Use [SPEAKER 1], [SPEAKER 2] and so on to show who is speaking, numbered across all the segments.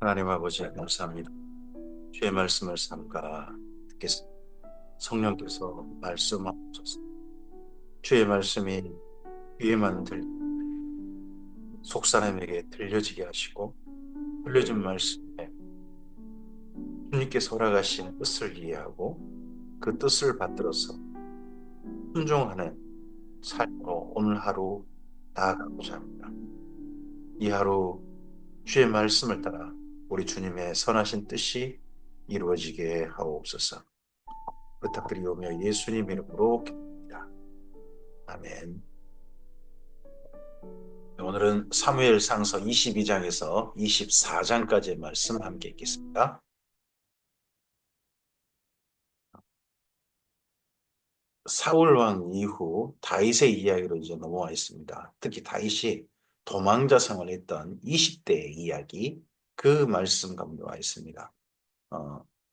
[SPEAKER 1] 하나님 아버지 감사합니다. 주의 말씀을 삼가 듣겠습니다. 성령께서 말씀하옵소서. 주의 말씀이 귀에만 속 사람에게 들려지게 하시고 들려진 말씀에 주님께서 허락하신 뜻을 이해하고 그 뜻을 받들어서 순종하는 삶으로 오늘 하루 나아가고자 합니다. 이 하루 주의 말씀을 따라 우리 주님의 선하신 뜻이 이루어지게 하옵소서. 부탁드리오며 예수님 이름으로 기도합니다. 아멘. 오늘은 사무엘상서 22장에서 24장까지의 말씀 함께 읽겠습니다. 사울 왕 이후 다윗의 이야기로 이제 넘어와 있습니다. 특히 다윗이 도망자 생활을 했던 20대의 이야기, 그 말씀 가운데 와 있습니다.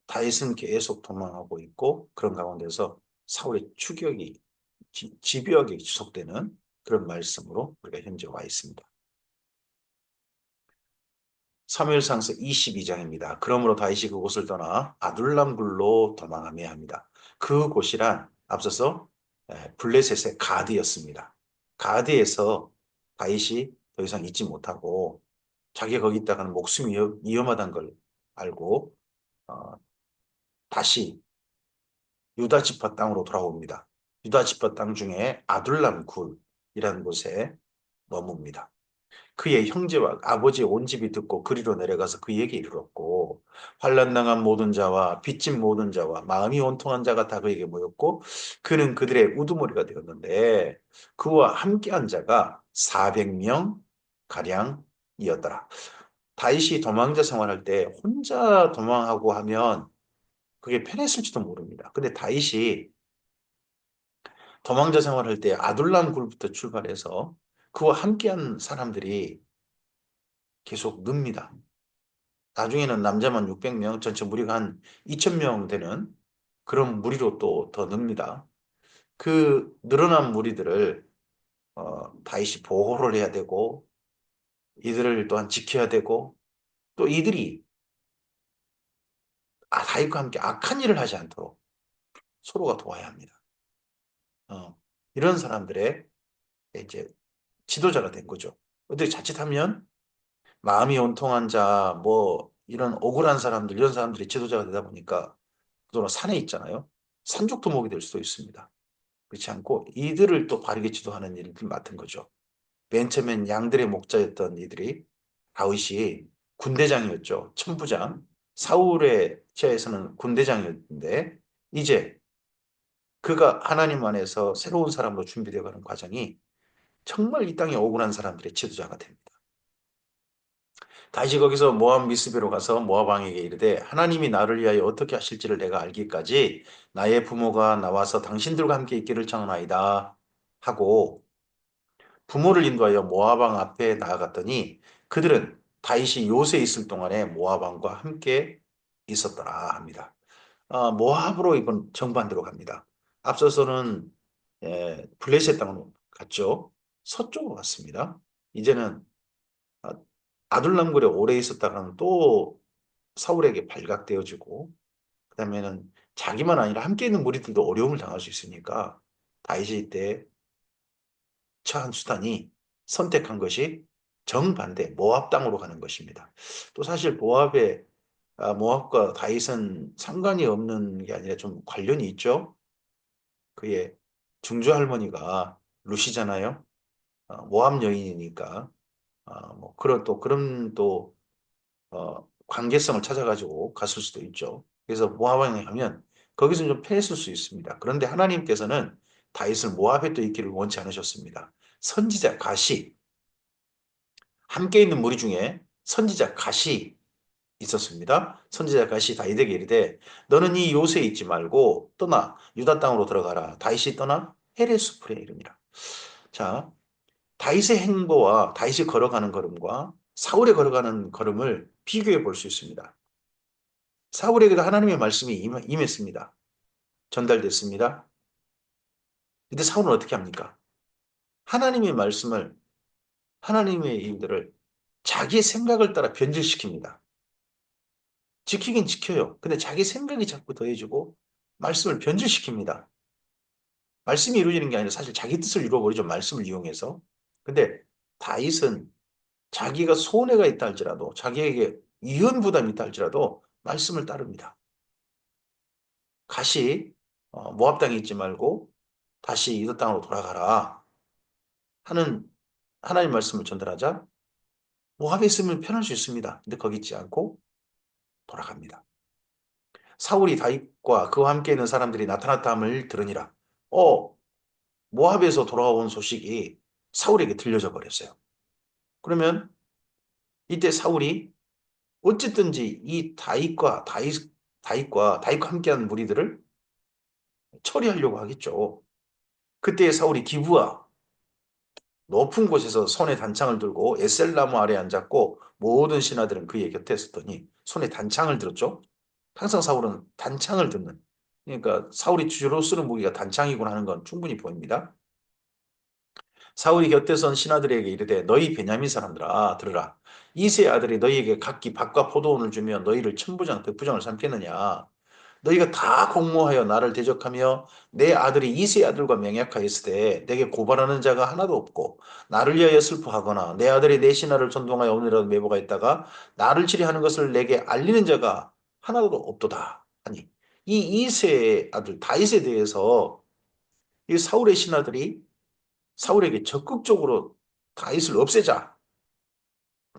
[SPEAKER 1] 다윗은 계속 도망하고 있고 그런 가운데서 사울의 추격이 집요하게 지속되는 그런 말씀으로 우리가 현재 와 있습니다. 사무엘상서 22장입니다. 그러므로 다윗이 그곳을 떠나 아둘람 굴로 도망하며 합니다. 그곳이란 앞서서 블레셋의 가드였습니다. 가드에서 다윗이 더 이상 있지 못하고 자기가 거기 있다가는 목숨이 위험하다는 걸 알고 어, 다시 유다 지파 땅으로 돌아옵니다. 유다 지파 땅 중에 아둘람 굴이라는 곳에 머뭅니다. 그의 형제와 아버지의 온 집이 듣고 그리로 내려가서 그에게 이르렀고 환난당한 모든 자와 빚진 모든 자와 마음이 온통한 자가 다 그에게 모였고 그는 그들의 우두머리가 되었는데 그와 함께한 자가 400명 가량이었더라. 다윗이 도망자 생활할 때 혼자 도망하고 하면 그게 편했을지도 모릅니다. 근데 다윗이 도망자 생활할 때 아둘람 굴부터 출발해서 그와 함께한 사람들이 계속 늡니다. 나중에는 남자만 600명, 전체 무리가 한 2000명 되는 그런 무리로 또 더 늡니다. 그 늘어난 무리들을 다윗이 보호를 해야 되고 이들을 또한 지켜야 되고 또 이들이 다윗과 함께 악한 일을 하지 않도록 서로가 도와야 합니다. 어, 이런 사람들의 이제 지도자가 된 거죠. 어떻게 자칫하면 마음이 온통한 자, 뭐 이런 억울한 사람들, 이런 사람들이 지도자가 되다 보니까 그동안 산에 있잖아요. 산적도목이 될 수도 있습니다. 그렇지 않고 이들을 또 바르게 지도하는 일을 맡은 거죠. 맨 처음엔 양들의 목자였던 이들이 다윗이 군대장이었죠. 천부장. 사울의 제에서는 군대장이었는데 이제 그가 하나님 안에서 새로운 사람으로 준비되어 가는 과정이 정말 이 땅에 억울한 사람들의 지도자가 됩니다. 다시 거기서 모압 미스베로 가서 모압 왕에게 이르되 하나님이 나를 위하여 어떻게 하실지를 내가 알기까지 나의 부모가 나와서 당신들과 함께 있기를 청하나이다 하고 부모를 인도하여 모압 왕 앞에 나아갔더니 그들은 다윗이 요새에 있을 동안에 모압 왕과 함께 있었더라 합니다. 모압으로 이번 정반대로 갑니다. 앞서서는 블레셋 땅으로 갔죠. 서쪽으로 갔습니다. 이제는 아, 아둘람굴에 오래 있었다가는 또 사울에게 발각되어지고 그다음에는 자기만 아니라 함께 있는 무리들도 어려움을 당할 수 있으니까 다윗이 이때 처한 수단이 선택한 것이 정반대 모압 땅으로 가는 것입니다. 또 사실 모압과 다윗은 상관이 없는 게 아니라 좀 관련이 있죠. 그의 중조 할머니가 루시잖아요. 모압 여인이니까 뭐 그런 또 관계성을 찾아가지고 갔을 수도 있죠. 그래서 모압에 가면 거기서 좀 패했을 수 있습니다. 그런데 하나님께서는 다윗을 모압에 또 있기를 원치 않으셨습니다. 선지자 갓이 함께 있는 무리 중에 선지자 갓이 있었습니다. 선지자 갓이 다윗에게 이르되 너는 이 요새에 있지 말고 떠나 유다 땅으로 들어가라. 다윗이 떠나 헤레스풀에 이르니라. 자, 다윗의 행보와 다윗이 걸어가는 걸음과 사울의 걸어가는 걸음을 비교해 볼 수 있습니다. 사울에게도 하나님의 말씀이 임했습니다. 전달됐습니다. 근데 사울은 어떻게 합니까? 하나님의 말씀을, 하나님의 일들을 자기의 생각을 따라 변질시킵니다. 지키긴 지켜요. 근데 자기 생각이 자꾸 더해지고 말씀을 변질시킵니다. 말씀이 이루어지는 게 아니라 사실 자기 뜻을 이루어버리죠. 말씀을 이용해서. 근데 다윗은 자기가 손해가 있다 할지라도 자기에게 위험 부담이 있다 할지라도 말씀을 따릅니다. 가시 모압 땅에 있지 말고 다시 이웃 땅으로 돌아가라 하는 하나님 말씀을 전달하자 모압에 있으면 편할 수 있습니다. 근데 거기 있지 않고 돌아갑니다. 사울이 다윗과 그와 함께 있는 사람들이 나타났다함을 들으니라. 어, 모압에서 돌아온 소식이 사울에게 들려져 버렸어요. 그러면 이때 사울이 어쨌든지 이 다윗과 함께하는 무리들을 처리하려고 하겠죠. 그때 사울이 기브아 높은 곳에서 손에 단창을 들고 에셀나무 아래 앉았고 모든 신하들은 그의 곁에 섰더니 손에 단창을 들었죠. 항상 사울은 단창을 듣는. 그러니까 사울이 주로 쓰는 무기가 단창이구나 하는 건 충분히 보입니다. 사울이 곁에 선 신하들에게 이르되 너희 베냐민 사람들아 들으라. 이세 아들이 너희에게 각기 밭과 포도원을 주며 너희를 천부장 백부장을 삼겠느냐. 너희가 다 공모하여 나를 대적하며 내 아들이 이세 아들과 맹약하였으되 내게 고발하는 자가 하나도 없고 나를 위하여 슬퍼하거나 내 아들이 내 신하를 전동하여 오늘이라도 매보가 있다가 나를 치리하는 것을 내게 알리는 자가 하나도 없도다. 아니 이 이세 아들 다윗에 대해서 이 사울의 신하들이 사울에게 적극적으로 다윗을 없애자,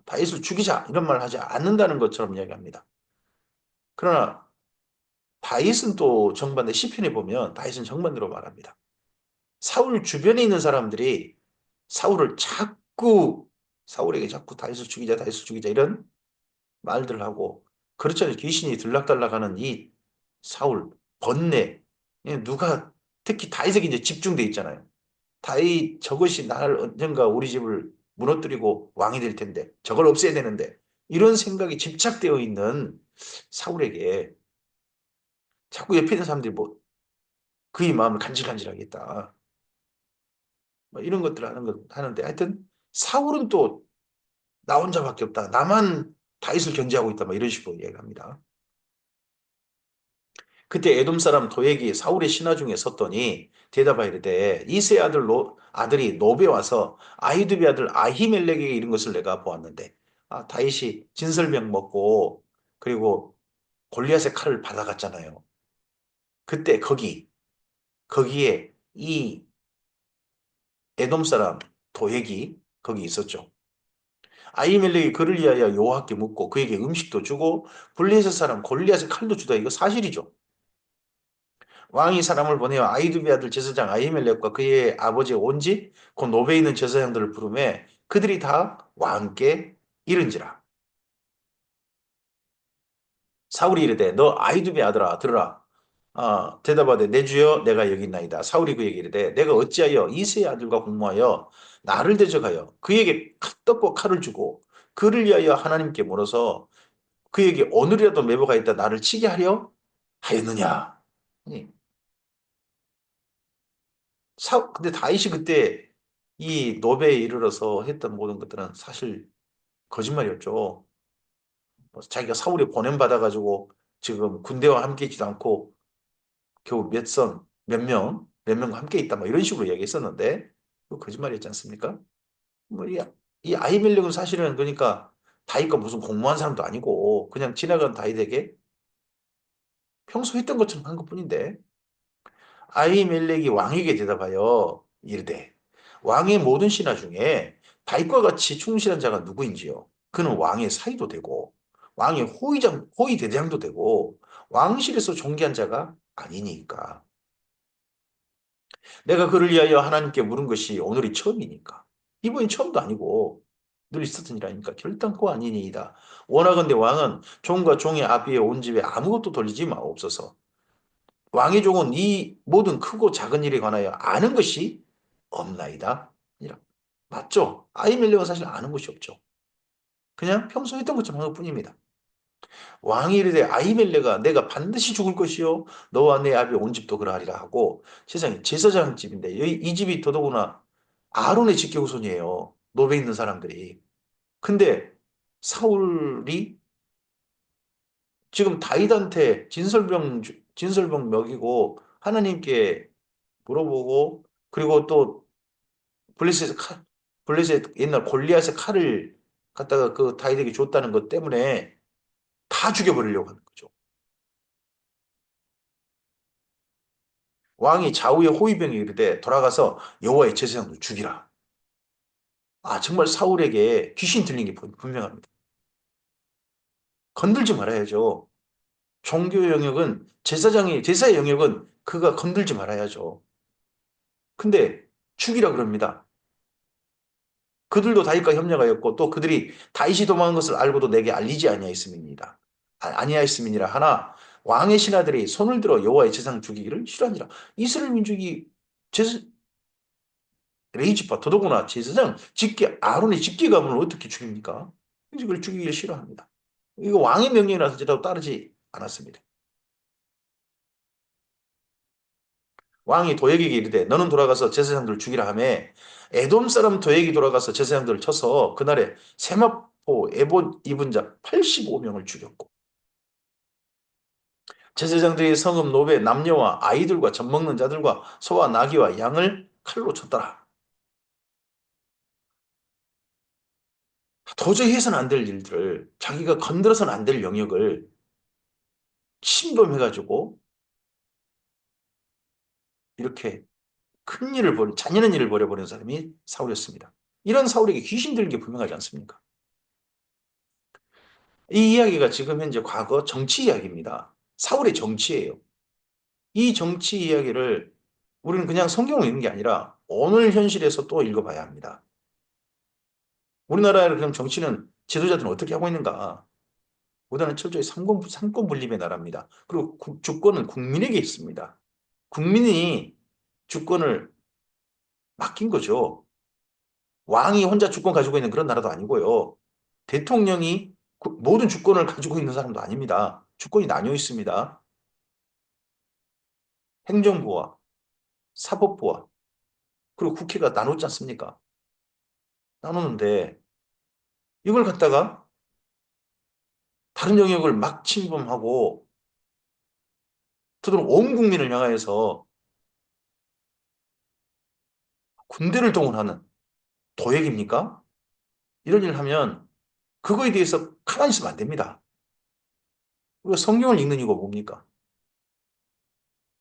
[SPEAKER 1] 다윗을 죽이자 이런 말을 하지 않는다는 것처럼 이야기합니다. 그러나 다윗은 또 정반대 시편에 보면 다윗은 정반대로 말합니다. 사울 주변에 있는 사람들이 사울을 자꾸 사울에게 자꾸 다윗을 죽이자, 다윗을 죽이자 이런 말들을 하고 그렇잖아요. 귀신이 들락달락하는 이 사울 번뇌 누가 특히 다윗에게 이제 집중돼 있잖아요. 다윗 저것이 날 언젠가 우리 집을 무너뜨리고 왕이 될 텐데 저걸 없애야 되는데 이런 생각이 집착되어 있는 사울에게 자꾸 옆에 있는 사람들이 뭐 그의 마음을 간질간질하겠다. 뭐 이런 것들을 하는데 하여튼 사울은 또 나 혼자밖에 없다. 나만 다윗을 견제하고 있다. 뭐 이런 식으로 이야기합니다. 그때 에돔 사람 도액이 사울의 신하 중에 섰더니 대답하여 이르되 이세 아들이 노베 와서 아히두비 아들 아히멜렉에게 이른 것을 내가 보았는데 다윗이 진설병 먹고 그리고 골리앗의 칼을 받아갔잖아요. 그때 거기에 이 에돔 사람 도액이 거기 있었죠. 아히멜렉이 그를 위하여 여호와께 묻고 그에게 음식도 주고 블레셋 사람 골리앗의 칼도 주다 이거 사실이죠. 왕이 사람을 보내어 아히두비 아들 제사장 아히멜렉과 그의 아버지 온 집, 곧 노베에 있는 제사장들을 부르매 그들이 다 왕께 이른지라. 사울이 이르되 너 아히두비 아들아 들으라. 대답하되 내 주여 내가 여기 있나이다. 사울이 그에게 이르되 내가 어찌하여 이새의 아들과 공모하여 나를 대적하여 그에게 떡과 칼을 주고 그를 위하여 하나님께 물어서 그에게 오늘이라도 매보가 있다 나를 치게 하려 하였느냐. 아니, 근데 다윗이 그때 이 노베에 이르러서 했던 모든 것들은 사실 거짓말이었죠. 뭐 자기가 사울에 보냄받아가지고 지금 군대와 함께 있지도 않고 겨우 몇 명과 함께 있다. 뭐 이런 식으로 이야기했었는데, 그거 거짓말이었지 않습니까? 뭐, 이 아히멜렉은 사실은 그러니까 다윗과 무슨 공모한 사람도 아니고 그냥 지나간 다윗에게 평소 했던 것처럼 한 것뿐인데, 아히멜렉이 왕에게 대답하여 이르되 왕의 모든 신하 중에 다윗과 같이 충실한 자가 누구인지요? 그는 왕의 사이도 되고 왕의 호위 대장도 되고 왕실에서 존귀한 자가 아니니까. 내가 그를 위하여 하나님께 물은 것이 오늘이 처음이니까. 이번이 처음도 아니고 늘 있었던 일 아니니까 결단코 아니니이다. 원하건대 왕은 종과 종의 아비의 온 집에 아무것도 돌리지 마옵소서. 왕의 종은 이 모든 크고 작은 일에 관하여 아는 것이 없나이다. 아니라 맞죠? 아히멜렉은 사실 아는 것이 없죠. 그냥 평소 했던 것처럼 한 것뿐입니다. 왕이 이르되 아히멜렉아 내가 반드시 죽을 것이요 너와 내 아비 온 집도 그러하리라 하고 세상에 제사장 집인데 이 집이 더더구나 아론의 직계후손이에요. 노베 있는 사람들이. 근데 사울이 지금 다윗한테 진설병 먹이고 하나님께 물어보고 그리고 또 블레셋의 블레셋 옛날 골리앗의 칼을 갖다가 그 다윗에게 줬다는 것 때문에 다 죽여버리려고 하는 거죠. 왕이 좌우에 호위병이 이르되 돌아가서 여호와의 제사장도 죽이라. 아, 정말 사울에게 귀신 들린 게 분명합니다. 건들지 말아야죠. 종교 영역은 제사의 영역은 그가 건들지 말아야죠. 근데 죽이라 그럽니다. 그들도 다윗과 협력하였고 또 그들이 다윗이 도망한 것을 알고도 내게 알리지 아니하였음이니라. 아니하였음이니라 하나 왕의 신하들이 손을 들어 여호와의 제사장 죽이기를 싫어하니라. 이스라엘 민족이 제사 레이지파 더더구나 제사장 직계 아론의 직계 가문을 어떻게 죽입니까? 이걸 죽이기를 싫어합니다. 이거 왕의 명령이라서 따르지 않았습니다. 왕이 도액에게 이르되 너는 돌아가서 제사장들을 죽이라 하매 에돔 사람 도액이 돌아가서 제사장들을 쳐서 그날에 세마포 에봇 입은 자 85명을 죽였고 제사장들이 성읍 노베 남녀와 아이들과 젖 먹는 자들과 소와 나귀와 양을 칼로 쳤더라. 도저히 해서는 안 될 일들을 자기가 건드려서는 안 될 영역을 침범해가지고 이렇게 큰 일을 잔인한 일을 벌여버린 사람이 사울이었습니다. 이런 사울에게 귀신 들린 게 분명하지 않습니까? 이 이야기가 지금 현재 과거 정치 이야기입니다. 사울의 정치예요. 이 정치 이야기를 우리는 그냥 성경을 읽는 게 아니라 오늘 현실에서 또 읽어봐야 합니다. 우리나라의 그럼 정치는 지도자들은 어떻게 하고 있는가? 우리나라는 철저히 삼권 분립의 나라입니다. 그리고 주권은 국민에게 있습니다. 국민이 주권을 맡긴 거죠. 왕이 혼자 주권 가지고 있는 그런 나라도 아니고요. 대통령이 모든 주권을 가지고 있는 사람도 아닙니다. 주권이 나뉘어 있습니다. 행정부와 사법부와 그리고 국회가 나누지 않습니까? 나누는데 이걸 갖다가 다른 영역을 막 침범하고 그들은 온 국민을 향하여서 군대를 동원하는 도액입니까? 이런 일을 하면 그거에 대해서 가만히 있으면 안 됩니다. 우리가 성경을 읽는 이유가 뭡니까?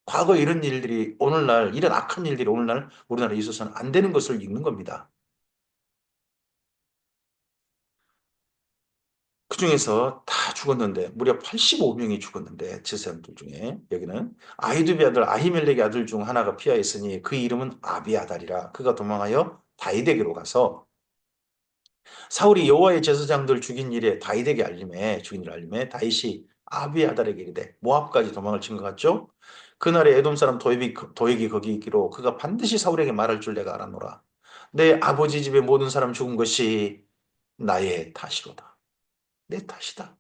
[SPEAKER 1] 과거 이런 일들이 오늘날, 이런 악한 일들이 오늘날 우리나라에 있어서는 안 되는 것을 읽는 겁니다. 그 중에서 다 죽었는데, 무려 85명이 죽었는데, 제사장들 중에, 여기는 아히두비 아들 아히멜렉의 아들 중 하나가 피하였으니 그 이름은 아비아달이라. 그가 도망하여 다윗에게로 가서 사울이 여호와의 제사장들 죽인 일을 알림에 다윗이 아비아달에게 이르되 모압까지 도망을 친 것 같죠? 그날에 에돔 사람 도액이 거기 있기로 그가 반드시 사울에게 말할 줄 내가 알았노라. 내 아버지 집의 모든 사람 죽은 것이 나의 탓이로다. 내 탓이다.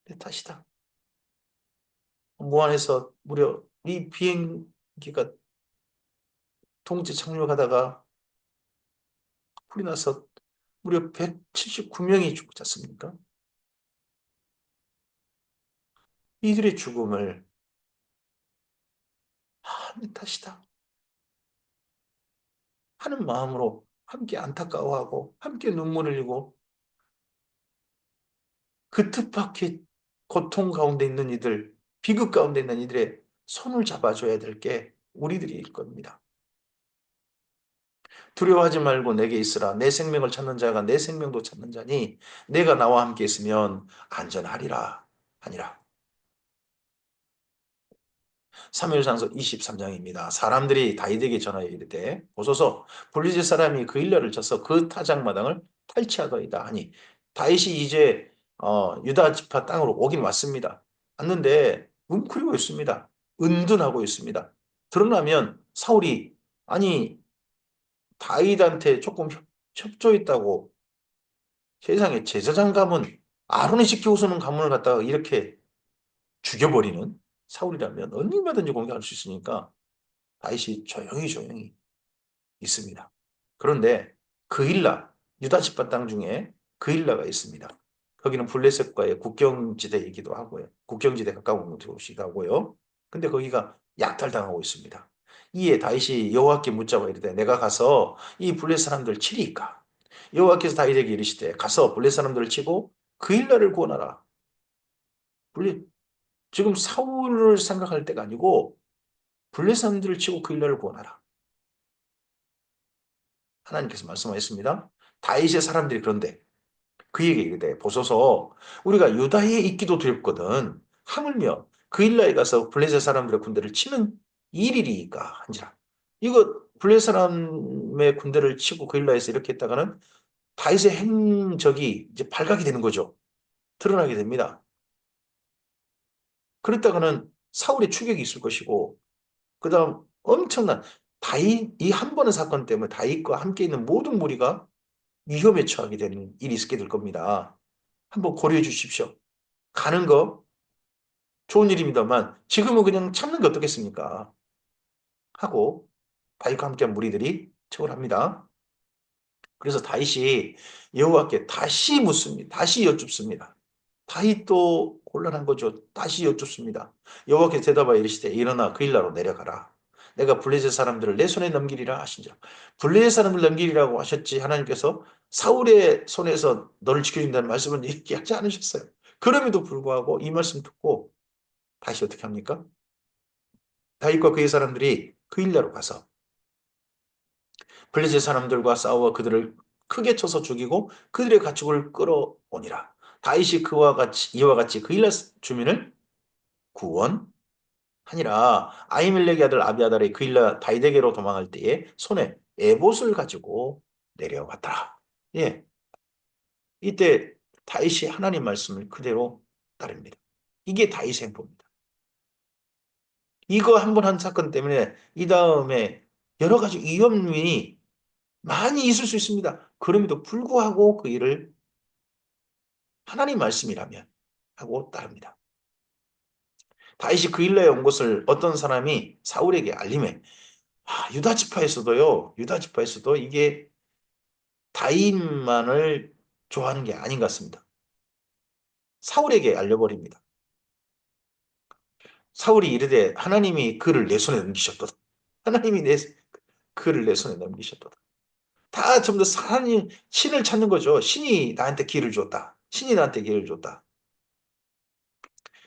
[SPEAKER 1] 내 탓이다. 무안에서 무려 이 비행기가 동지 착륙하다가 불이 나서 무려 179명이 죽지 않습니까? 이들의 죽음을 내 탓이다 하는 마음으로 함께 안타까워하고 함께 눈물 흘리고 그 뜻밖의 고통 가운데 있는 이들, 비극 가운데 있는 이들의 손을 잡아줘야 될 게 우리들일 겁니다. 두려워하지 말고 내게 있으라. 내 생명을 찾는 자가 내 생명도 찾는 자니 내가 나와 함께 있으면 안전하리라 하니라. 사무엘상서 23장입니다. 사람들이 다윗에게 전하여 이르되 보소서 블리셋 사람이 그 일러를 쳐서 그 타작마당을 탈취하더이다 하니 다윗이 이제 유다 지파 땅으로 오긴 왔습니다. 왔는데 웅크리고 있습니다. 은둔하고 있습니다. 드러나면 사울이 아니 다윗한테 조금 협조했다고 세상에 제사장 가문 아론이 지켜오서는 가문을 갖다가 이렇게 죽여버리는 사울이라면 얼마든지 공격할 수 있으니까 다윗이 조용히 있습니다. 그런데 그일라 유다 지파 땅 중에 그일라가 있습니다. 거기는 블레셋과의 국경지대이기도 하고요. 국경지대 가까운 곳이기도 하고요. 근데 거기가 약탈당하고 있습니다. 이에 다윗이 여호와께 묻자고 이르되 내가 가서 이 블레셋 사람들 치리이까. 여호와께서 다윗에게 이르시되 가서 블레셋 사람들을 치고 그 일날을 구원하라. 블레 지금 사울을 생각할 때가 아니고 블레셋 사람들을 치고 그 일날을 구원하라. 하나님께서 말씀하셨습니다. 다윗의 사람들이 그런데 그에게 이르되 보소서 우리가 유다에 있기도 두렵거든 하물며 그 일라에 가서 블레셋 사람들의 군대를 치는 일이리이까 한지라. 이거 블레셋 사람의 군대를 치고 그 일라에서 이렇게 했다가는 다윗의 행적이 이제 발각이 되는 거죠. 드러나게 됩니다. 그랬다가는 사울의 추격이 있을 것이고 그다음 엄청난 다윗 이 한 번의 사건 때문에 다윗과 함께 있는 모든 무리가 위험에 처하게 되는 일이 있게 될 겁니다. 한번 고려해 주십시오. 가는 거 좋은 일입니다만 지금은 그냥 참는 게 어떻겠습니까? 하고 다윗과 함께한 무리들이 청을 합니다. 그래서 다윗이 여호와께 다시 묻습니다. 다시 여쭙습니다. 다윗도 곤란한 거죠. 다시 여쭙습니다. 여호와께 대답하여 이르시되 일어나 그 일나로 내려가라. 내가 블레셋 사람들을 내 손에 넘기리라 하신지라. 블레셋 사람들 넘기리라고 하셨지 하나님께서 사울의 손에서 너를 지켜준다는 말씀은 얘기하지 않으셨어요. 그럼에도 불구하고 이 말씀 듣고 다시 어떻게 합니까? 다윗과 그의 사람들이 그 일야로 가서 블레셋 사람들과 싸워 그들을 크게 쳐서 죽이고 그들의 가축을 끌어오니라. 다윗이 그와 같이 이와 같이 그 일라 주민을 구원하니라. 아히멜렉의 아들 아비아달이 그 일라 다윗에게로 도망할 때에 손에 에봇을 가지고 내려왔더라. 예, 이때 다윗이 하나님 말씀을 그대로 따릅니다. 이게 다윗의 행보입니다. 이거 한 번 한 사건 때문에 이 다음에 여러 가지 위험이 많이 있을 수 있습니다. 그럼에도 불구하고 그 일을 하나님 말씀이라면 하고 따릅니다. 다윗이 그 일러에 온 것을 어떤 사람이 사울에게 알림해 유다 지파에서도요. 유다 지파에서도 이게 다윗만을 좋아하는 게 아닌 것 같습니다. 사울에게 알려버립니다. 사울이 이르되 하나님이 그를 내 손에 넘기셨도다. 하나님이 그를 내 손에 넘기셨도다. 다 전부 다 하나님 신을 찾는 거죠. 신이 나한테 길을 줬다. 신이 나한테 길을 줬다.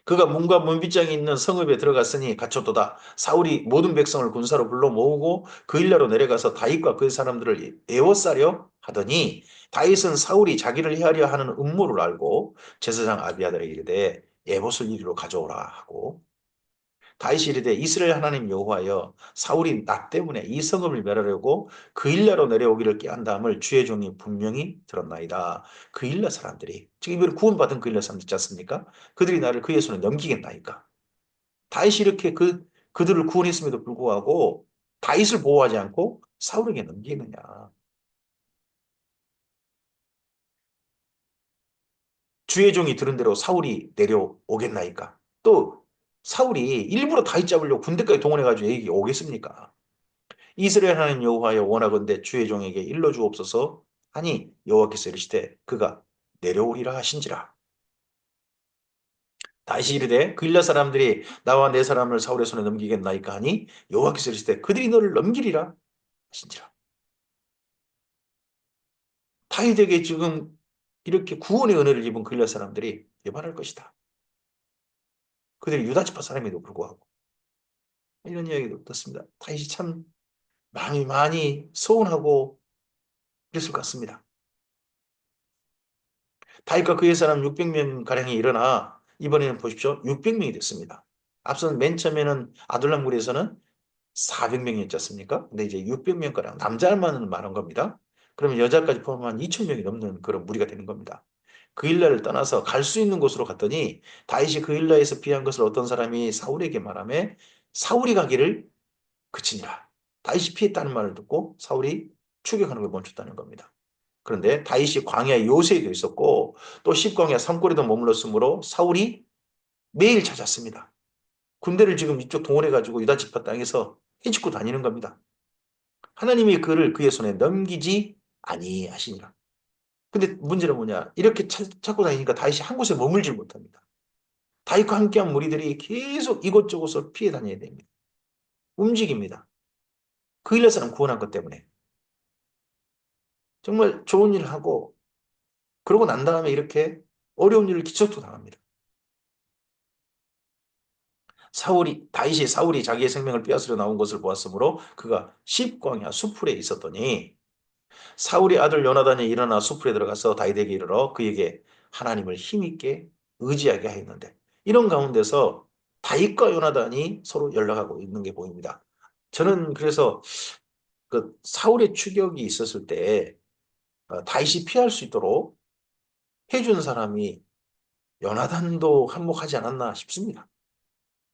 [SPEAKER 1] 그가 문과 문빗장이 있는 성읍에 들어갔으니 갇혔도다. 사울이 모든 백성을 군사로 불러 모으고 그 일야로 내려가서 다윗과 그 사람들을 에워싸려 하더니 다윗은 사울이 자기를 해하려 하는 음모를 알고 제사장 아비아달에게 이르되 에봇을 이리로 가져오라 하고 다윗이 이르되 이스라엘 하나님 여호와여 사울이 나 때문에 이 성읍을 멸하려고 그 일야로 내려오기를 꾀한 다음을 주의 종이 분명히 들었나이다. 그 일야 사람들이 지금 이번에 구원받은 그 일야 사람들 있지 않습니까? 그들이 나를 그의 손에 넘기겠나이까. 다윗이 이렇게 그들을 구원했음에도 불구하고 다윗을 보호하지 않고 사울에게 넘기느냐. 주의 종이 들은 대로 사울이 내려오겠나이까. 또 사울이 일부러 다윗 잡으려고 군대까지 동원해가지고 여기 오겠습니까? 이스라엘 하나님 여호와여 원하건대 주의 종에게 일러 주옵소서 하니 여호와께서 이르시되 그가 내려오리라 하신지라. 다시 이르되 그 일라 사람들이 나와 내 사람을 사울의 손에 넘기겠나이까 하니 여호와께서 이르시되 그들이 너를 넘기리라 하신지라. 다윗에게 지금 이렇게 구원의 은혜를 입은 그 일라 사람들이 배반할 것이다. 그들이 유다 지파 사람에도 불구하고 이런 이야기도 듣습니다. 다윗이 참 마음이 많이 서운하고 그랬을 것 같습니다. 다윗과 그의 사람 600명 가량이 일어나 이번에는 보십시오. 600명이 됐습니다. 앞선 맨 처음에는 아둘람 무리에서는 400명이었지 않습니까? 근데 이제 600명 가량 남자만 많은 겁니다. 그러면 여자까지 포함한 2,000명이 넘는 그런 무리가 되는 겁니다. 그 일라를 떠나서 갈 수 있는 곳으로 갔더니 다윗이 그 일라에서 피한 것을 어떤 사람이 사울에게 말하며 사울이 가기를 그치니라. 다윗이 피했다는 말을 듣고 사울이 추격하는 걸 멈췄다는 겁니다. 그런데 다윗이 광야 요새에도 있었고 또 십광야 산골에도 머물렀으므로 사울이 매일 찾았습니다. 군대를 지금 이쪽 동원해가지고 유다 지파 땅에서 해집고 다니는 겁니다. 하나님이 그를 그의 손에 넘기지 아니하시니라. 근데 문제는 뭐냐? 이렇게 찾고 다니니까 다윗이 한 곳에 머물질 못합니다. 다윗과 함께한 무리들이 계속 이곳저곳을 피해 다녀야 됩니다. 움직입니다. 그 일러서는 구원한 것 때문에. 정말 좋은 일을 하고, 그러고 난 다음에 이렇게 어려운 일을 기척도 당합니다. 다윗이 자기의 생명을 빼앗으려 나온 것을 보았으므로 그가 십광야 수풀에 있었더니 사울의 아들 요나단이 일어나 수풀에 들어가서 다윗에게 이르러 그에게 하나님을 힘있게 의지하게 하였는데 이런 가운데서 다윗과 요나단이 서로 연락하고 있는 게 보입니다. 저는 그래서 그 사울의 추격이 있었을 때 다윗이 피할 수 있도록 해준 사람이 요나단도 한몫하지 않았나 싶습니다.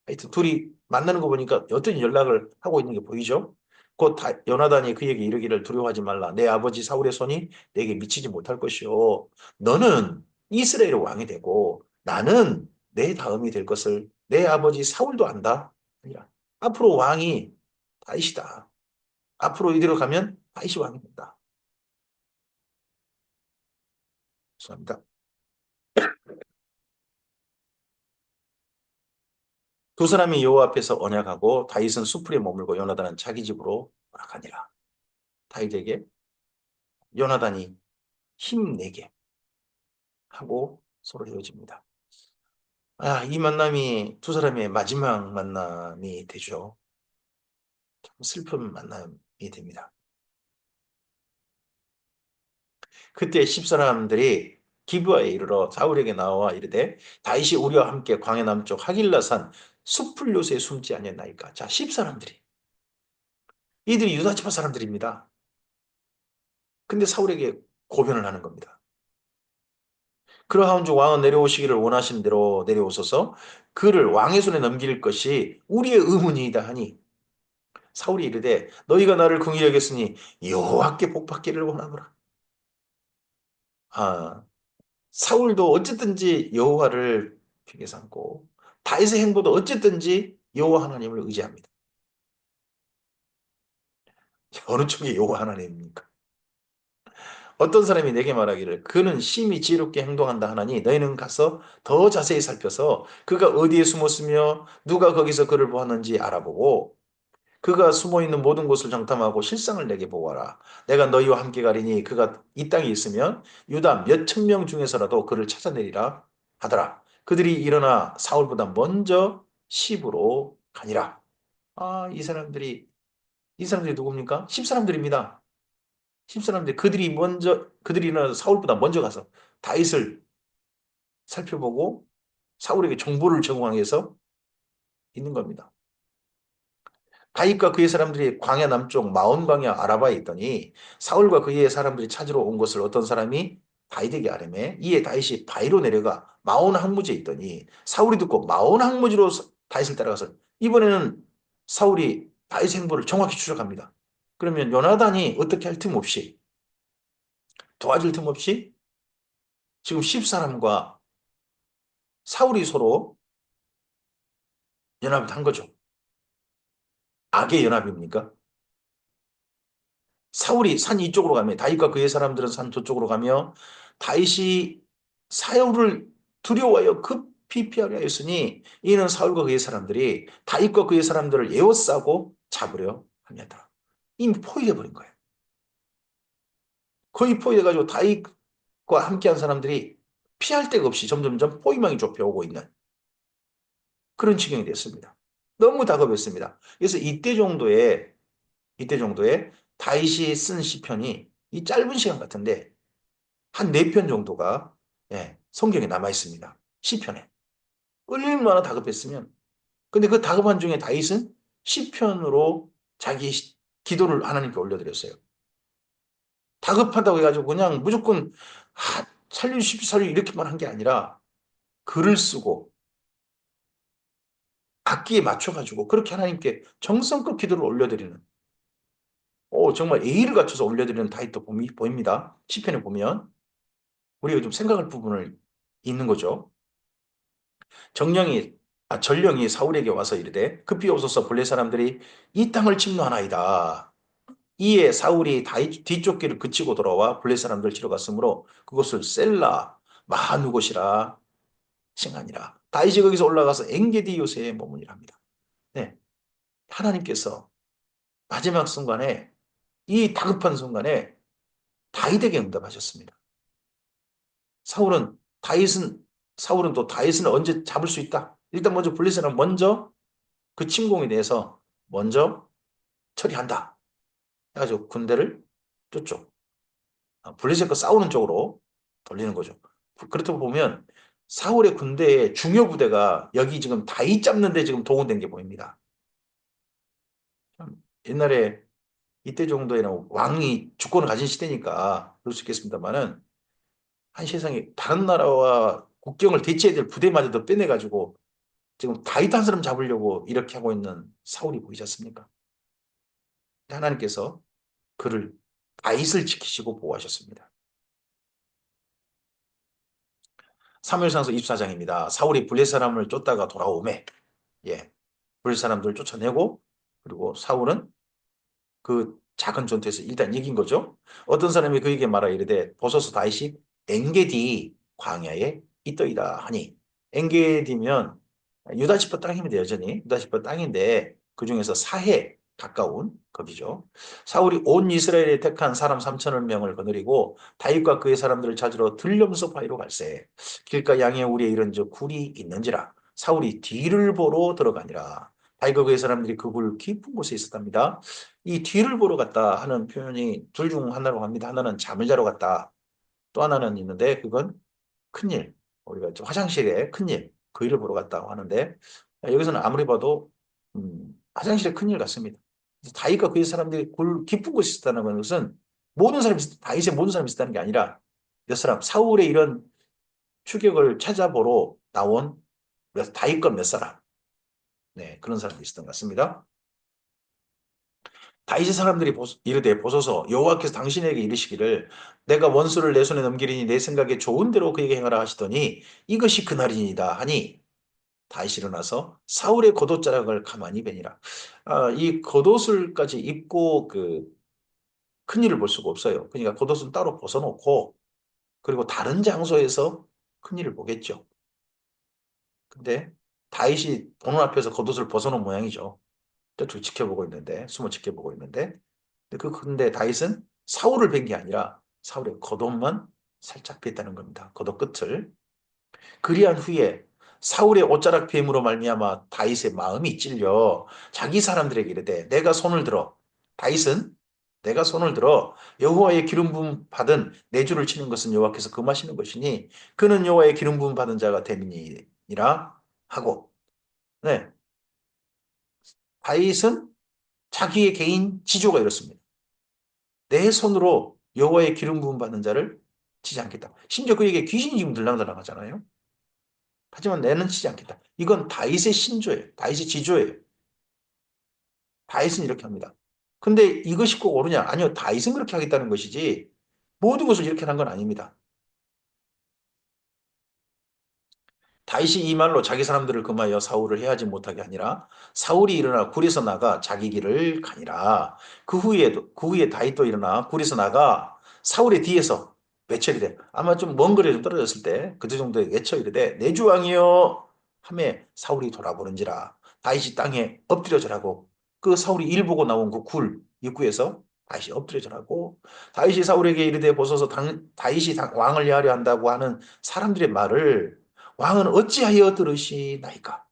[SPEAKER 1] 하여튼 둘이 만나는 거 보니까 여전히 연락을 하고 있는 게 보이죠? 곧 요나단이 그에게 이르기를 두려워하지 말라. 내 아버지 사울의 손이 내게 미치지 못할 것이요. 너는 이스라엘의 왕이 되고 나는 내 다음이 될 것을 내 아버지 사울도 안다. 아니라 앞으로 왕이 다윗이다. 앞으로 이대로 가면 다윗이 왕이 된다. 죄송합니다. 두 사람이 여호와 앞에서 언약하고 다윗은 수풀에 머물고 요나단은 자기 집으로 돌아가니라. 다윗에게 요나단이 힘내게 하고 서로 헤어집니다. 이 만남이 두 사람의 마지막 만남이 되죠. 참 슬픈 만남이 됩니다. 그때 십 사람들이 기브아에 이르러 사울에게 나와 이르되 다윗이 우리와 함께 광야 남쪽 하길라산 숲풀 요새에 숨지 아니었나이까. 자, 십 사람들이 이들이 유다 지파 사람들입니다. 근데 사울에게 고변을 하는 겁니다. 그러하온즉 왕은 내려오시기를 원하시는 대로 내려오소서 그를 왕의 손에 넘길 것이 우리의 의문이다 하니 사울이 이르되 너희가 나를 긍휼히 여겼으니 여호와께 복받기를 원하노라. 아, 사울도 어쨌든지 여호와를 귀에 삼고 다윗의 행보도 어쨌든지 여호와 하나님을 의지합니다. 어느 쪽이 여호와 하나님입니까? 어떤 사람이 내게 말하기를 그는 심히 지혜롭게 행동한다 하나니 너희는 가서 더 자세히 살펴서 그가 어디에 숨었으며 누가 거기서 그를 보았는지 알아보고 그가 숨어 있는 모든 곳을 정탐하고 실상을 내게 보아라. 내가 너희와 함께 가리니 그가 이 땅에 있으면 유다 몇 천 명 중에서라도 그를 찾아내리라 하더라. 그들이 일어나 사울보다 먼저 시브로 가니라. 이 사람들이 누굽니까? 십 사람들입니다. 십 사람들 그들이 일어나서 사울보다 먼저 가서 다윗을 살펴보고 사울에게 정보를 제공하기 위해서 있는 겁니다. 다윗과 그의 사람들이 광야 남쪽 마온 방향 아라바에 있더니 사울과 그의 사람들이 찾으러 온 것을 어떤 사람이 다윗에게 아뢰매 이에 다윗이 바위로 내려가 마온 항무지에 있더니 사울이 듣고 마온 항무지로 다윗을 따라가서 이번에는 사울이 다윗 행보를 정확히 추적합니다. 그러면 요나단이 어떻게 할 틈 없이 도와줄 틈 없이 지금 십 사람과 사울이 서로 연합을 한 거죠. 악의 연합입니까? 사울이 산 이쪽으로 가며 다윗과 그의 사람들은 산 저쪽으로 가며 다윗이 사울을 두려워하여 급히 피하려 하였으니 이는 사울과 그의 사람들이 다윗과 그의 사람들을 에워싸고 잡으려 합니다. 이미 포위돼 버린 거예요. 거의 포위돼 가지고 다윗과 함께한 사람들이 피할 데가 없이 점점점 포위망이 좁혀오고 있는 그런 지경이 됐습니다. 너무 다급했습니다. 그래서 이때 정도에 다윗이 쓴 시편이 이 짧은 시간 같은데 한 네 편 정도가 성경에 남아 있습니다. 시편에. 얼마나 다급했으면. 근데 그 다급한 중에 다윗은 시편으로 자기 기도를 하나님께 올려드렸어요. 다급하다고 해가지고 그냥 무조건 살려주십시오, 살려 이렇게만 한 게 아니라 글을 쓰고 악기에 맞춰가지고 그렇게 하나님께 정성껏 기도를 올려드리는 정말 예의를 갖춰서 올려드리는 다윗도 보입니다. 시편에 보면 우리가 좀 생각할 부분을 있는 거죠. 전령이 사울에게 와서 이르되 급히 오소서 블레 사람들이 이 땅을 침노하나이다. 이에 사울이 뒤쪽 길을 그치고 돌아와 블레 사람들 치러 갔으므로 그것을 셀라 마하누곳이라 칭하니라. 다윗이 거기서 올라가서 엔게디 요새에 머무니라 합니다. 네, 하나님께서 마지막 순간에 이 다급한 순간에 다윗에게 응답하셨습니다. 사울은 다윗은 사울은 또 다윗은 언제 잡을 수 있다. 일단 먼저 블레셋은 먼저 그 침공에 대해서 먼저 처리한다. 해가지고 군대를 저쪽 블레셋과 싸우는 쪽으로 돌리는 거죠. 그렇다고 보면 사울의 군대의 중요 부대가 여기 지금 다윗 잡는 데 지금 동원된 게 보입니다. 옛날에 이때 정도에는 왕이 주권을 가진 시대니까 그럴 수 있겠습니다만은 한 세상에 다른 나라와 국경을 대치해야 될 부대마저도 빼내가지고 지금 다윗 한 사람 잡으려고 이렇게 하고 있는 사울이 보이지 않습니까? 하나님께서 그를 다윗을 지키시고 보호하셨습니다. 사무엘상서 24장입니다. 사울이 블레 사람을 쫓다가 돌아오매, 예, 블레 사람들을 쫓아내고 그리고 사울은 그 작은 전투에서 일단 이긴 거죠. 어떤 사람이 그에게 말하 이르되 보소서 다윗이 엔게디 광야에 있더이다 하니 엔게디면 유다 지파 땅입니다. 여전히 유다 지파 땅인데 그중에서 사해 가까운 거기죠. 사울이 온 이스라엘에 택한 사람 3천여 명을 거느리고 다윗과 그의 사람들을 찾으러 들렴서 바위로 갈새 길가 양의 우리에 이런 저 굴이 있는지라 사울이 뒤를 보러 들어가니라. 다윗과 그의 사람들이 그 굴 깊은 곳에 있었답니다. 이 뒤를 보러 갔다 하는 표현이 둘 중 하나로 합니다. 하나는 잠을 자러 갔다. 또 하나는 있는데 그건 큰일. 우리가 화장실에 큰일. 그 일을 보러 갔다고 하는데 여기서는 아무리 봐도 화장실에 큰일 같습니다. 다윗과 그의 사람들이 깊은 곳에 있었다는 것은 모든 사람이 다윗의 모든 사람이 있었다는 게 아니라 몇 사람 사울의 이런 추격을 찾아보러 나온 다윗과 몇 사람 네 그런 사람이 있었던 것 같습니다. 다윗의 사람들이 이르되 보소서 여호와께서 당신에게 이르시기를 내가 원수를 내 손에 넘기리니 내 생각에 좋은 대로 그에게 행하라 하시더니 이것이 그날이니이다 하니 다윗이 일어나서 사울의 겉옷자락을 가만히 베니라. 이 겉옷을까지 입고 그 큰일을 볼 수가 없어요. 그러니까 겉옷은 따로 벗어놓고 그리고 다른 장소에서 큰일을 보겠죠. 근데 다윗이 보는 앞에서 겉옷을 벗어놓은 모양이죠. 저쪽 지켜보고 있는데 숨어 지켜보고 있는데 근데 다윗은 사울을 뵌 게 아니라 사울의 겉옷만 살짝 뺐다는 겁니다. 겉옷 끝을. 그리한 후에 사울의 옷자락 뱀으로 말미암아 다윗의 마음이 찔려 자기 사람들에게 이르되 내가 손을 들어 다윗은 내가 손을 들어 여호와의 기름 부음 받은 내 주를 치는 것은 여호와께서 금하시는 것이니 그는 여호와의 기름 부음 받은 자가 됨이니라 하고 네 다윗은 자기의 개인 지조가 이렇습니다. 내 손으로 여호와의 기름 부음 받는 자를 치지 않겠다. 심지어 그에게 귀신이 지금 들락달락 하잖아요. 하지만 내는 치지 않겠다. 이건 다윗의 신조예요. 다윗의 지조예요. 다윗은 이렇게 합니다. 근데 이것이 꼭 옳으냐? 아니요. 다윗은 그렇게 하겠다는 것이지 모든 것을 이렇게 한 건 아닙니다. 다윗이 이 말로 자기 사람들을 금하여 사울을 해하지 못하게 하니라. 사울이 일어나 굴에서 나가 자기 길을 가니라. 그 후에 다윗도 일어나 굴에서 나가 사울의 뒤에서 외쳐 이르되 아마 좀 먼 거리에 좀 떨어졌을 때 그때 정도에 외쳐 이르되 내 주왕이여 하매 사울이 돌아보는지라 다윗이 땅에 엎드려 절하고 그 사울이 일 보고 나온 그 굴 입구에서 다윗이 엎드려 절하고 다윗이 사울에게 이르되 보소서 다윗이 왕을 해하려 한다고 하는 사람들의 말을 왕은 어찌하여 들으시나이까?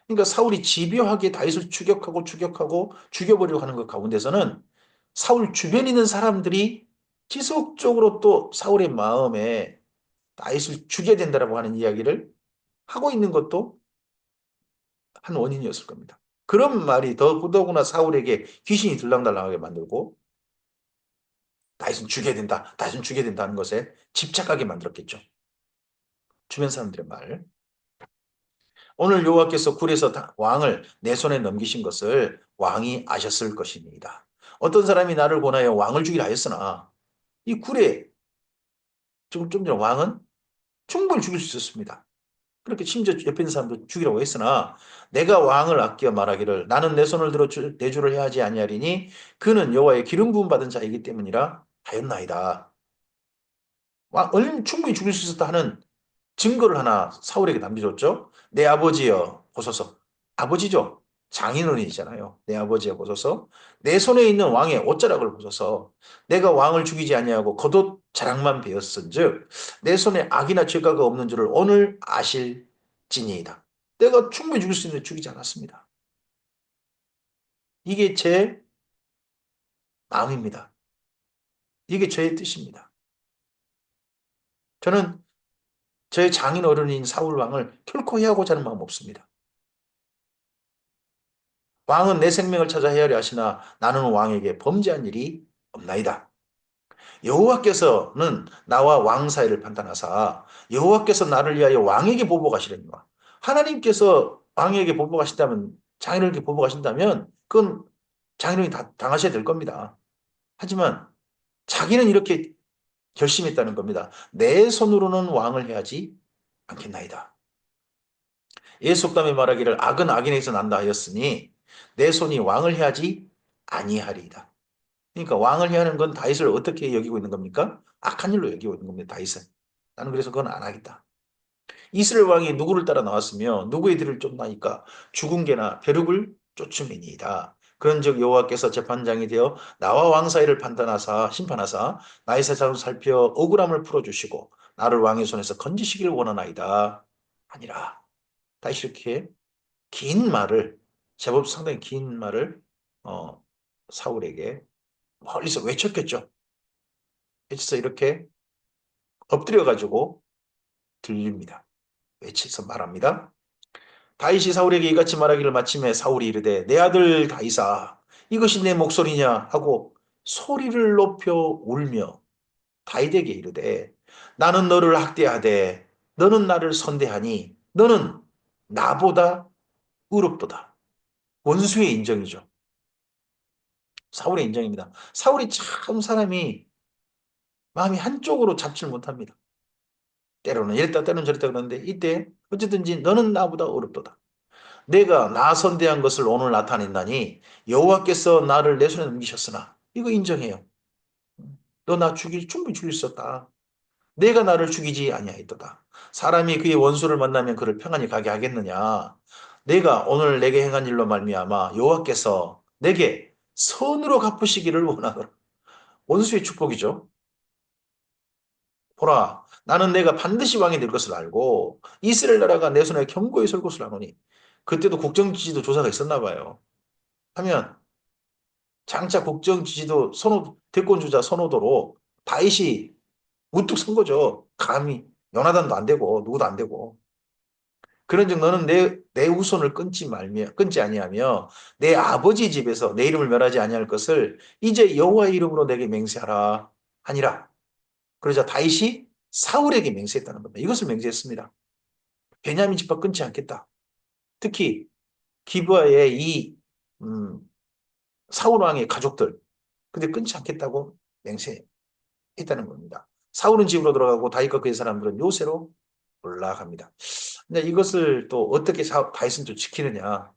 [SPEAKER 1] 그러니까 사울이 집요하게 다윗을 추격하고 죽여버리려고 하는 것 가운데서는 사울 주변에 있는 사람들이 지속적으로 또 사울의 마음에 다윗을 죽여야 된다라고 하는 이야기를 하고 있는 것도 한 원인이었을 겁니다. 그런 말이 더구나 사울에게 귀신이 들락달락하게 만들고 다윗은 죽여야 된다, 다윗은 죽여야 된다는 것에 집착하게 만들었겠죠. 주변 사람들의 말. 오늘 여호와께서 굴에서 왕을 내 손에 넘기신 것을 왕이 아셨을 것입니다. 어떤 사람이 나를 권하여 왕을 죽이라 하였으나 이 굴에 좀 전에 왕은 충분히 죽일 수 있었습니다. 그렇게 심지어 옆에 있는 사람도 죽이라고 했으나 내가 왕을 아끼어 말하기를 나는 내 손을 들어 내주를 해야 하지 아니하리니 그는 여호와의 기름 부음 받은 자이기 때문이라 하였나이다. 얼른 충분히 죽일 수 있었다 하는 증거를 하나 사울에게 남겨줬죠. 내 아버지여 보소서. 아버지죠. 장인어른이잖아요. 내 아버지여 보소서. 내 손에 있는 왕의 옷자락을 보소서. 내가 왕을 죽이지 아니하고 겉옷 자락만 베었은즉 내 손에 악이나 죄가가 없는 줄을 오늘 아실지니이다. 내가 충분히 죽일 수 있는데 죽이지 않았습니다. 이게 제 마음입니다. 이게 저의 뜻입니다. 저는 저의 장인어른인 사울 왕을 결코 해하고자 하는 마음 없습니다. 왕은 내 생명을 찾아 헤아려 하시나 나는 왕에게 범죄한 일이 없나이다. 여호와께서는 나와 왕 사이를 판단하사 여호와께서 나를 위하여 왕에게 보복하시려니와 하나님께서 왕에게 보복하신다면 장인어른께 보복하신다면 그건 장인어른이 다 당하셔야 될 겁니다. 하지만 자기는 이렇게 결심했다는 겁니다. 내 손으로는 왕을 해야지 않겠나이다. 예수 속담에 말하기를 악은 악인에게서 난다 하였으니 내 손이 왕을 해야지 아니하리이다. 그러니까 왕을 해야 하는 건 다윗을 어떻게 여기고 있는 겁니까? 악한 일로 여기고 있는 겁니다. 다윗은. 나는 그래서 그건 안 하겠다. 이스라엘 왕이 누구를 따라 나왔으며 누구의 뒤를 쫓나이까 죽은 개나 벼룩을 쫓음이니이다. 그런즉 여호와께서 재판장이 되어 나와 왕 사이를 판단하사 심판하사 나의 세상을 살펴 억울함을 풀어주시고 나를 왕의 손에서 건지시기를 원하나이다. 아니라 다시 이렇게 긴 말을 제법 상당히 긴 말을 어, 사울에게 멀리서 외쳤겠죠. 외쳐서 이렇게 엎드려 가지고 들립니다. 외쳐서 말합니다. 다윗이 사울에게 이같이 말하기를 마침에 사울이 이르되 내 아들 다윗아 이것이 내 목소리냐 하고 소리를 높여 울며 다윗에게 이르되 나는 너를 학대하되 너는 나를 선대하니 너는 나보다 의롭도다. 원수의 인정이죠. 사울의 인정입니다. 사울이 참 사람이 마음이 한쪽으로 잡지를 못합니다. 때로는 이랬다 때로는 저랬다 그러는데 이때 어쨌든지 너는 나보다 어렵도다. 내가 나 선대한 것을 오늘 나타낸다니 여호와께서 나를 내 손에 넘기셨으나 이거 인정해요. 너 나 충분히 죽일 수 있었다. 내가 나를 죽이지 아니하였도다. 사람이 그의 원수를 만나면 그를 평안히 가게 하겠느냐. 내가 오늘 내게 행한 일로 말미암아 여호와께서 내게 선으로 갚으시기를 원하노라. 원수의 축복이죠. 보라, 나는 내가 반드시 왕이 될 것을 알고 이스라엘 나라가 내 손에 견고히 설 것을 아노니 그때도 국정지지도 조사가 있었나 봐요. 하면 장차 국정지지도 대권주자 선호도로 다윗이 우뚝 선 거죠. 감히 연하단도 안 되고 누구도 안 되고. 그런즉 너는 내 후손을 끊지 아니하며 내 아버지 집에서 내 이름을 멸하지 아니할 것을 이제 여호와의 이름으로 내게 맹세하라 하니라. 그러자 다윗이 사울에게 맹세했다는 겁니다. 이것을 맹세했습니다. 베냐민 집합 끊지 않겠다. 특히 기브아의 이 음, 사울 왕의 가족들, 근데 끊지 않겠다고 맹세했다는 겁니다. 사울은 집으로 들어가고 다윗과 그의 사람들은 요새로 올라갑니다. 근데 이것을 또 어떻게 다윗은 또 지키느냐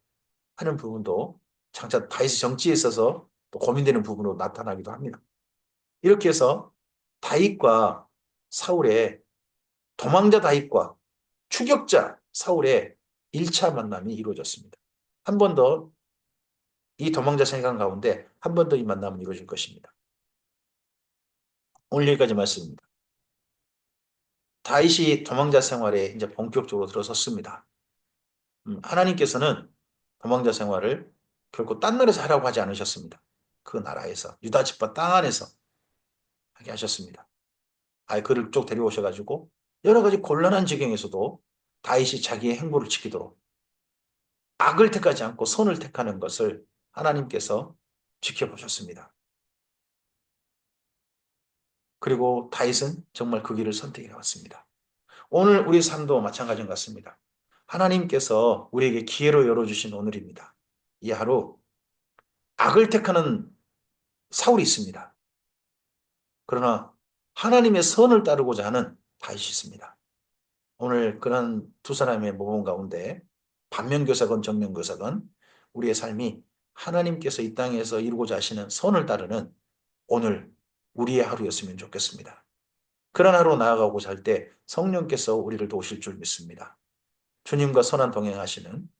[SPEAKER 1] 하는 부분도 장차 다윗의 정치에 있어서 또 고민되는 부분으로 나타나기도 합니다. 이렇게 해서 다윗과 사울의 도망자 다윗과 추격자 사울의 1차 만남이 이루어졌습니다. 한 번 더 이 도망자 생각 가운데 한 번 더 이 만남은 이루어질 것입니다. 오늘 여기까지 말씀입니다. 다윗이 도망자 생활에 이제 본격적으로 들어섰습니다. 하나님께서는 도망자 생활을 결코 딴 나라에서 하라고 하지 않으셨습니다. 그 나라에서 유다 지파 땅 안에서 하게 하셨습니다. 그를 쭉 데려오셔가지고 여러 가지 곤란한 지경에서도 다윗이 자기의 행보를 지키도록 악을 택하지 않고 선을 택하는 것을 하나님께서 지켜보셨습니다. 그리고 다윗은 정말 그 길을 선택해 왔습니다. 오늘 우리 삶도 마찬가지 같습니다. 하나님께서 우리에게 기회로 열어주신 오늘입니다. 이 하루 악을 택하는 사울이 있습니다. 그러나 하나님의 선을 따르고자 하는 다윗이 있습니다. 오늘 그런 두 사람의 모범 가운데 반면교사건 정면교사건 우리의 삶이 하나님께서 이 땅에서 이루고자 하시는 선을 따르는 오늘 우리의 하루였으면 좋겠습니다. 그런 하루 나아가고자 할 때 성령께서 우리를 도우실 줄 믿습니다. 주님과 선한 동행하시는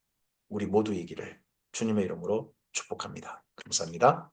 [SPEAKER 1] 우리 모두이기를 주님의 이름으로 축복합니다. 감사합니다.